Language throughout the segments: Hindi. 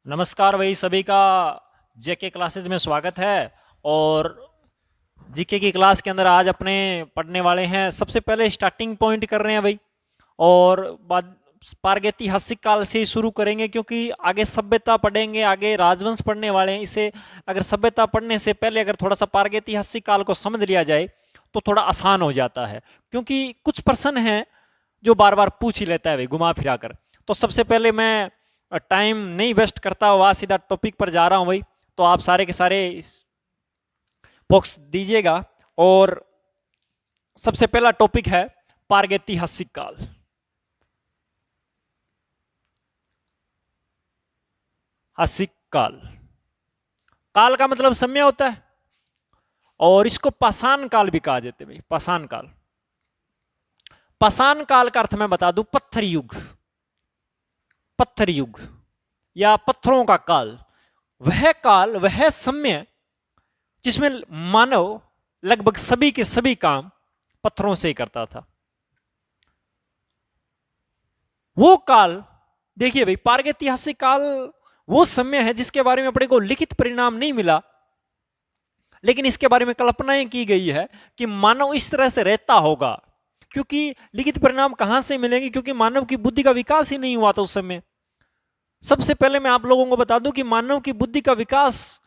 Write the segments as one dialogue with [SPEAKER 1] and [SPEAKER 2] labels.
[SPEAKER 1] नमस्कार भाई, सभी का जेके क्लासेस में स्वागत है। और जीके की क्लास के अंदर आज अपने पढ़ने वाले हैं। सबसे पहले स्टार्टिंग पॉइंट कर रहे हैं भाई, और बाद प्रागैतिहासिक काल से ही शुरू करेंगे, क्योंकि आगे सभ्यता पढ़ेंगे, आगे राजवंश पढ़ने वाले हैं। इसे अगर सभ्यता पढ़ने से पहले अगर थोड़ा सा प्रागैतिहासिक काल को समझ लिया जाए तो थोड़ा आसान हो जाता है, क्योंकि कुछ प्रश्न हैं जो बार बार पूछ ही लेता है भाई, घुमा फिरा कर। तो सबसे पहले मैं टाइम नहीं वेस्ट करता हुआ सीधा टॉपिक पर जा रहा हूं भाई। तो आप सारे के सारे बॉक्स दीजिएगा। और सबसे पहला टॉपिक है प्रागैतिहासिक काल। हासिक काल, काल का मतलब समय होता है, और इसको पाषाण काल भी कहा जाता है भाई। पाषाण काल, पाषाण काल का अर्थ मैं बता दूं, पत्थर युग। पत्थर युग या पत्थरों का काल, वह काल, वह समय जिसमें मानव लगभग सभी के सभी काम पत्थरों से ही करता था। वो काल, देखिए भाई, प्रागैतिहासिक काल वो समय है जिसके बारे में अपने को लिखित परिणाम नहीं मिला, लेकिन इसके बारे में कल्पनाएं की गई है कि मानव इस तरह से रहता होगा। क्योंकि लिखित परिणाम कहां से मिलेंगे, क्योंकि मानव की बुद्धि का विकास ही नहीं हुआ था उस समय। सबसे पहले मैं आप लोगों को बता दूं कि मानव की बुद्धि का विकास,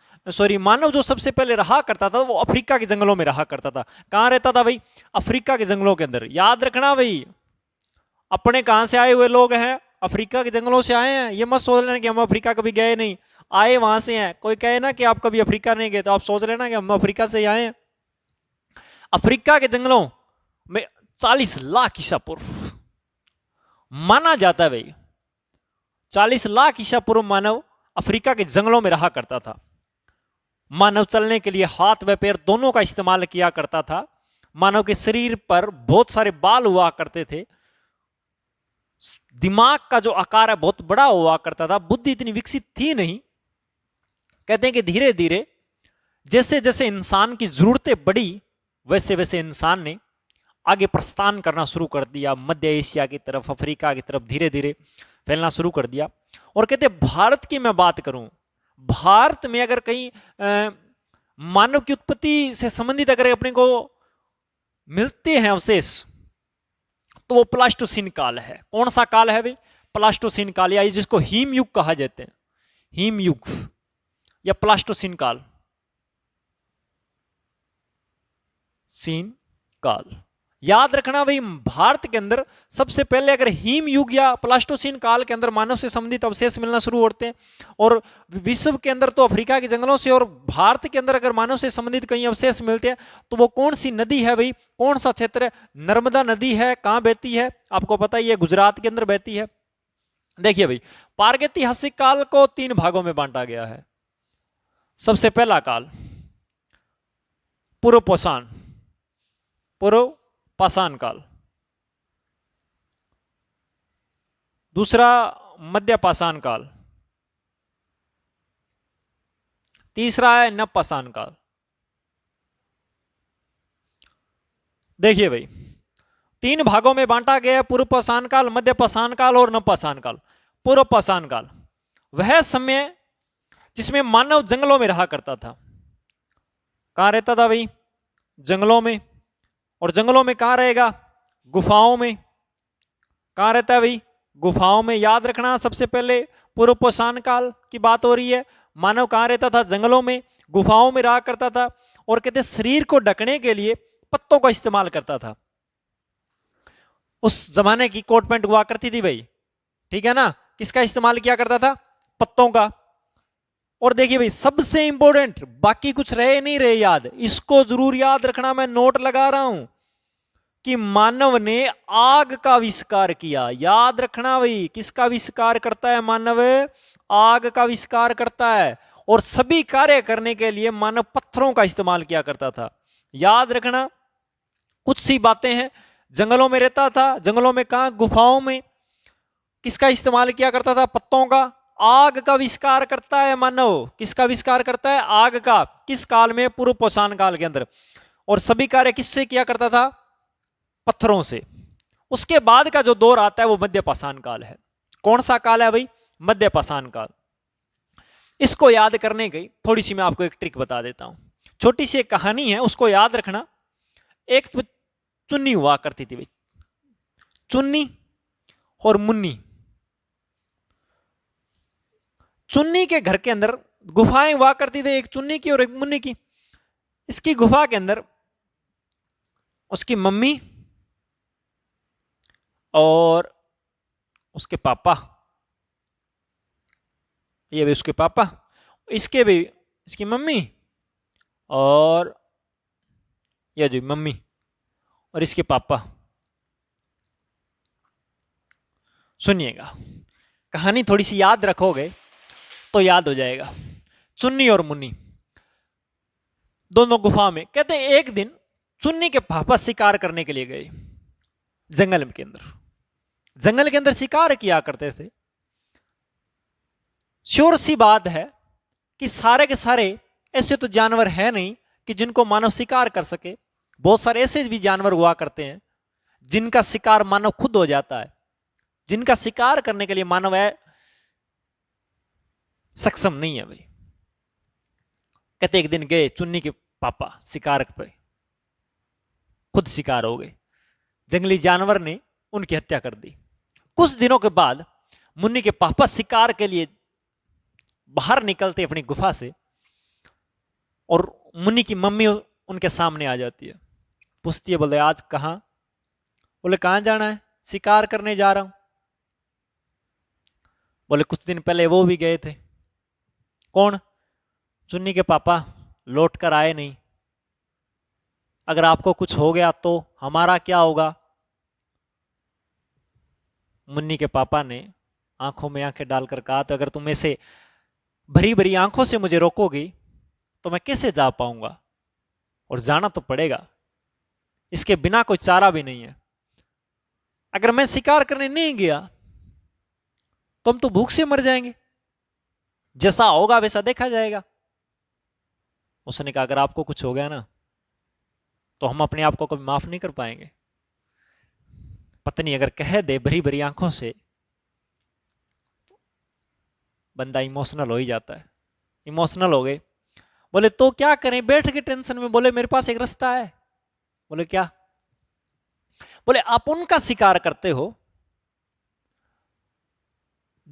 [SPEAKER 1] मानव जो सबसे पहले रहा करता था वो अफ्रीका के जंगलों में रहा करता था। कहां रहता था भाई? अफ्रीका के जंगलों के अंदर। याद रखना भाई, अपने कहां से आए हुए लोग हैं? अफ्रीका के जंगलों से आए हैं। ये मत सोच लेना कि हम अफ्रीका कभी गए नहीं, आए वहां से हैं। कोई कहे ना कि आप कभी अफ्रीका नहीं गए, तो आप सोच लेना कि हम अफ्रीका से ही आए हैं। अफ्रीका के जंगलों में 40 लाख ईसा पूर्व माना जाता है भाई, 40 लाख ईसा पूर्व मानव अफ्रीका के जंगलों में रहा करता था। मानव चलने के लिए हाथ व पैर दोनों का इस्तेमाल किया करता था। मानव के शरीर पर बहुत सारे बाल हुआ करते थे। दिमाग का जो आकार है बहुत बड़ा हुआ करता था। बुद्धि इतनी विकसित थी नहीं। कहते हैं कि धीरे धीरे जैसे जैसे इंसान की जरूरतें बढ़ी, वैसे वैसे इंसान ने आगे प्रस्थान करना शुरू कर दिया, मध्य एशिया की तरफ, अफ्रीका की तरफ धीरे धीरे फैलना शुरू कर दिया। और कहते भारत की मैं बात करूं, भारत में अगर कहीं मानव की उत्पत्ति से संबंधित अगर अपने को मिलते हैं अवशेष, तो वो प्लास्टोसिन काल है। कौन सा काल है भाई? प्लास्टोसिन काल, या जिसको हिम युग कहा जाते हैं। हिम युग या प्लास्टोसिन काल, सीन काल। याद रखना भाई, भारत के अंदर सबसे पहले अगर हिम युग या प्लास्टोसिन काल के अंदर मानव से संबंधित अवशेष मिलना शुरू होते हैं, और विश्व के अंदर तो अफ्रीका के जंगलों से, और भारत के अंदर अगर मानव से संबंधित कई अवशेष मिलते हैं, तो वो कौन सी नदी है भाई? कौन सा क्षेत्र है? नर्मदा नदी है। कहां बहती है? आपको पता ही है, गुजरात के अंदर बहती है। देखिए भाई, प्रागैतिहासिक काल को 3 भागों में बांटा गया है। सबसे पहला काल पूर्व पाषाण, पूर्व पाषाण काल। दूसरा मध्य पाषाण काल। तीसरा है नव पाषाण काल। देखिए भाई, 3 भागों में बांटा गया है, पूर्व पाषाण काल, मध्य पाषाण काल और नव पाषाण काल। पूर्व पाषाण काल वह समय जिसमें मानव जंगलों में रहा करता था। कहां रहता था भाई? जंगलों में। और जंगलों में कहां रहेगा? गुफाओं में। कहां रहता है भाई? गुफाओं में। याद रखना, सबसे पहले पूर्व पाषाण काल की बात हो रही है। मानव कहां रहता था? जंगलों में, गुफाओं में रहा करता था। और कहते शरीर को ढकने के लिए पत्तों का इस्तेमाल करता था। उस जमाने की कोट पैंट हुआ करती थी भाई, ठीक है ना? किसका इस्तेमाल किया करता था? पत्तों का। और देखिए भाई, सबसे इंपॉर्टेंट, बाकी कुछ रहे नहीं रहे याद, इसको जरूर याद रखना, मैं नोट लगा रहा हूं कि मानव ने आग का आविष्कार किया। याद रखना भाई, किसका आविष्कार करता है मानव? आग का आविष्कार करता है। और सभी कार्य करने के लिए मानव पत्थरों का इस्तेमाल किया करता था। याद रखना, कुछ सी बातें हैं। जंगलों में रहता था। जंगलों में कहां? गुफाओं में। किसका इस्तेमाल किया करता था? पत्तों का। आग का आविष्कार करता है मानव। किसका आविष्कार करता है? आग का। किस काल में? पूर्व पाषाण काल के अंदर। और सभी कार्य किससे किया करता था? पत्थरों से। उसके बाद का जो दौर आता है वो मध्य पाषाण काल है। कौन सा काल है भाई? मध्य पाषाण काल। इसको याद करने की थोड़ी सी मैं आपको एक ट्रिक बता देता हूं। छोटी सी एक कहानी है, उसको याद रखना। एक तो चुन्नी हुआ करती थी भाई, चुन्नी और मुन्नी। चुन्नी के घर के अंदर गुफाएं हुआ करती थी, एक चुन्नी की और एक मुन्नी की। इसकी गुफा के अंदर उसकी मम्मी और उसके पापा, ये भी उसके पापा, इसके भी इसकी मम्मी और ये जो मम्मी और इसके पापा। सुनिएगा, कहानी थोड़ी सी याद रखोगे तो याद हो जाएगा। चुन्नी और मुन्नी दोनों गुफा में। कहते हैं एक दिन चुन्नी के पापा शिकार करने के लिए गए जंगल के अंदर। जंगल के अंदर शिकार किया करते थे। श्योर सी बात है कि सारे के सारे ऐसे तो जानवर है नहीं कि जिनको मानव शिकार कर सके। बहुत सारे ऐसे भी जानवर हुआ करते हैं जिनका शिकार मानव खुद हो जाता है, जिनका शिकार करने के लिए मानव है सक्षम नहीं है भाई। कहते एक दिन गए चुन्नी के पापा शिकार पे, खुद शिकार हो गए। जंगली जानवर ने उनकी हत्या कर दी। कुछ दिनों के बाद मुन्नी के पापा शिकार के लिए बाहर निकलते अपनी गुफा से, और मुन्नी की मम्मी उनके सामने आ जाती है। पूछती है, बोले आज कहाँ? बोले कहाँ जाना है? शिकार करने जा रहा हूं। बोले कुछ दिन पहले वो भी गए थे। कौन? चुन्नी के पापा लौट कर आए नहीं। अगर आपको कुछ हो गया तो हमारा क्या होगा? मुन्नी के पापा ने आंखों में आंखें डालकर कहा, तो अगर तुम ऐसे भरी भरी आंखों से मुझे रोकोगी तो मैं कैसे जा पाऊंगा? और जाना तो पड़ेगा, इसके बिना कोई चारा भी नहीं है। अगर मैं शिकार करने नहीं गया तो हम तो भूख से मर जाएंगे। जैसा होगा वैसा देखा जाएगा। उसने कहा, अगर आपको कुछ हो गया ना तो हम अपने आप को कभी माफ नहीं कर पाएंगे। पत्नी अगर कह दे भरी भरी आंखों से, बंदा इमोशनल हो ही जाता है। इमोशनल हो गए। बोले तो क्या करें? बैठ के टेंशन में। बोले मेरे पास एक रास्ता है। बोले क्या? बोले आप उनका शिकार करते हो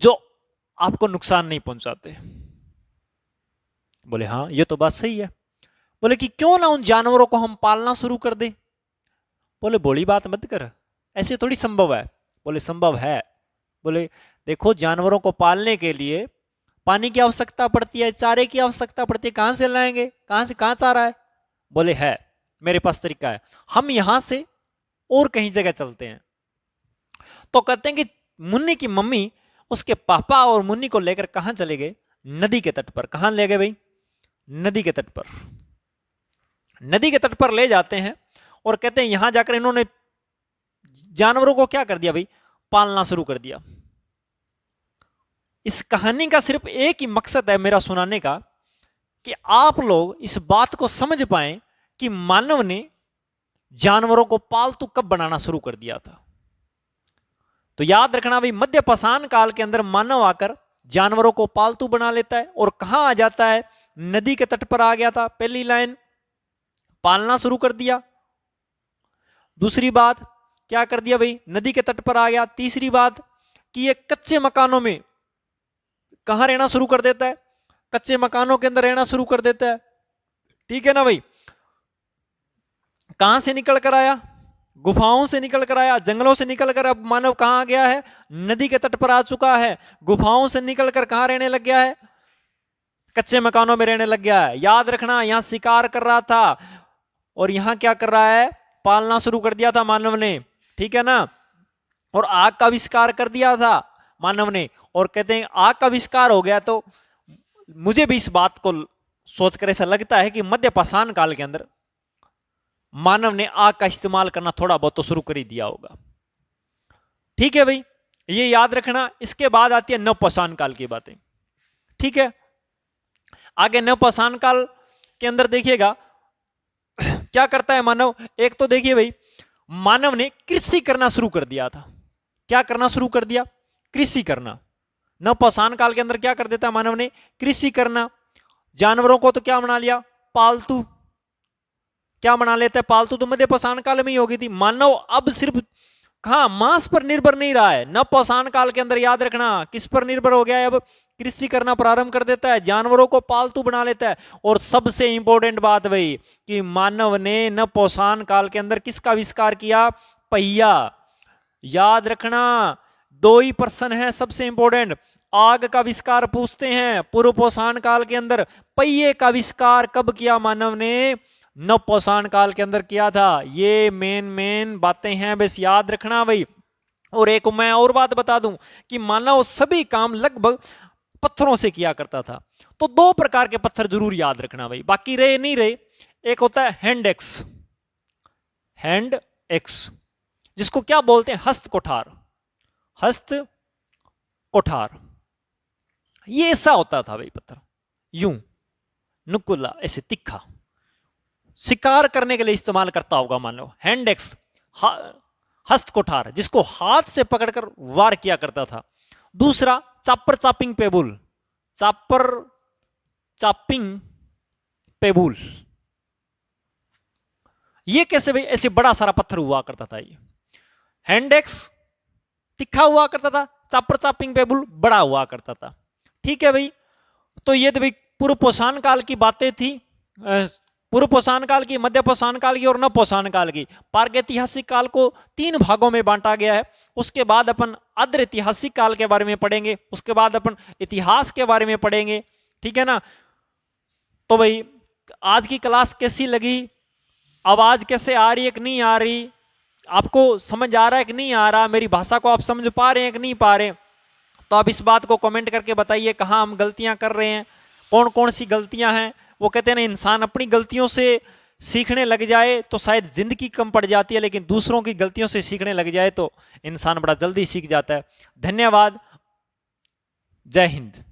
[SPEAKER 1] जो आपको नुकसान नहीं पहुंचाते। बोले हाँ, ये तो बात सही है। बोले कि क्यों ना उन जानवरों को हम पालना शुरू कर दें। बोले बड़ी बात मत कर, ऐसे थोड़ी संभव है। बोले संभव है। बोले देखो, जानवरों को पालने के लिए पानी की आवश्यकता पड़ती है, चारे की आवश्यकता पड़ती है। कहां से लाएंगे? कहां चारा है? बोले है, मेरे पास तरीका है। हम यहां से और कहीं जगह चलते हैं। तो कहते हैं कि मुन्नी की मम्मी उसके पापा और मुन्नी को लेकर कहां चले गए? नदी के तट पर। कहां ले गए भाई? नदी के तट पर। नदी के तट पर ले जाते हैं और कहते हैं यहां जाकर इन्होंने जानवरों को क्या कर दिया भाई? पालना शुरू कर दिया। इस कहानी का सिर्फ एक ही मकसद है मेरा सुनाने का, कि आप लोग इस बात को समझ पाए कि मानव ने जानवरों को पालतू कब बनाना शुरू कर दिया था। तो याद रखना भाई, मध्य पाषाण काल के अंदर मानव आकर जानवरों को पालतू बना लेता है। और कहां आ जाता है? नदी के तट पर आ गया था। पहली लाइन, पालना शुरू कर दिया। दूसरी बात क्या कर दिया भाई? नदी के तट पर आ गया। तीसरी बात कि ये कच्चे मकानों में कहां रहना शुरू कर देता है? कच्चे मकानों के अंदर रहना शुरू कर देता है। ठीक है ना भाई? कहां से निकल कर आया? गुफाओं से निकल कर आया, जंगलों से निकल कर अब मानव कहां आ गया है? नदी के तट पर आ चुका है। गुफाओं से निकल कर कहां रहने लग गया है? कच्चे मकानों में रहने लग गया है। याद रखना, यहां शिकार कर रहा था और यहां क्या कर रहा है? पालना शुरू कर दिया था मानव ने। ठीक है ना? और आग का आविष्कार कर दिया था मानव ने। और कहते हैं आग का आविष्कार हो गया, तो मुझे भी इस बात को सोचकर ऐसा लगता है कि मध्य पाषाण काल के अंदर मानव ने आग का इस्तेमाल करना थोड़ा बहुत तो शुरू कर ही दिया होगा। ठीक है भाई, ये याद रखना। इसके बाद आती है नवपाषाण काल की बातें। ठीक है, आगे नवपाषाण काल के अंदर देखिएगा क्या करता है मानव। एक तो देखिए भाई, मानव ने कृषि करना शुरू कर दिया था। क्या करना शुरू कर दिया? कृषि करना। नवपाषाण काल के अंदर क्या कर देता है मानव ने? कृषि करना। जानवरों को तो क्या बना लिया? पालतू। क्या बना लेता है? पालतू। तो मध्यपाषाण काल में ही होगी थी। मानव अब सिर्फ कहा मांस पर निर्भर नहीं रहा है। नवपाषाण काल के अंदर याद रखना किस पर निर्भर हो गया है? अब कृषि करना प्रारंभ कर देता है, जानवरों को पालतू बना लेता है। और सबसे इंपॉर्टेंट बात वही कि मानव ने नवपाषाण काल के अंदर किसका आविष्कार किया? पहिया। याद रखना 2 ही प्रश्न है सबसे इंपॉर्टेंट। आग का आविष्कार पूछते हैं पूर्व पाषाण काल के अंदर, पहिए का आविष्कार कब किया मानव ने? नवपाषाण काल के अंदर किया था। ये मेन बातें हैं, बस याद रखना भाई। और एक मैं और बात बता दूं कि मानव सभी काम लगभग पत्थरों से किया करता था। तो 2 प्रकार के पत्थर जरूर याद रखना भाई, बाकी रहे नहीं रहे। एक होता है हैंड एक्स, हैंड एक्स जिसको क्या बोलते हैं? हस्त कोठार, हस्त कोठार। ये ऐसा होता था भाई पत्थर, यूं नुकुला ऐसे तीखा, शिकार करने के लिए इस्तेमाल करता होगा मान लो। हैंड एक्स, हस्त कोठार जिसको हाथ से पकड़कर वार किया करता था। दूसरा चापर चापिंग पेबुल, चापर चापिंग पेबुल। ये कैसे भाई? ऐसे बड़ा सारा पत्थर हुआ करता था। ये हैंड एक्स तीखा हुआ करता था, चापर चापिंग पेबुल बड़ा हुआ करता था। ठीक है भाई। तो ये तो भाई पूर्व पाषाण काल की बातें थी, पूर्व पाषाण काल की, मध्य पाषाण काल की और नवपाषाण काल की। प्रागैतिहासिक काल को 3 भागों में बांटा गया है। उसके बाद अपन आद्र ऐतिहासिक काल के बारे में पढ़ेंगे, उसके बाद अपन इतिहास के बारे में पढ़ेंगे। ठीक है ना? तो भाई आज की क्लास कैसी लगी? आवाज कैसे आ रही है कि नहीं आ रही? आपको समझ आ रहा है कि नहीं आ रहा? मेरी भाषा को आप समझ पा रहे हैं कि नहीं पा रहे? तो आप इस बात को कमेंट करके बताइए कहाँ हम गलतियां कर रहे हैं, कौन कौन सी गलतियां हैं। वो कहते हैं ना, इंसान अपनी गलतियों से सीखने लग जाए तो शायद जिंदगी कम पड़ जाती है, लेकिन दूसरों की गलतियों से सीखने लग जाए तो इंसान बड़ा जल्दी सीख जाता है। धन्यवाद। जय हिंद।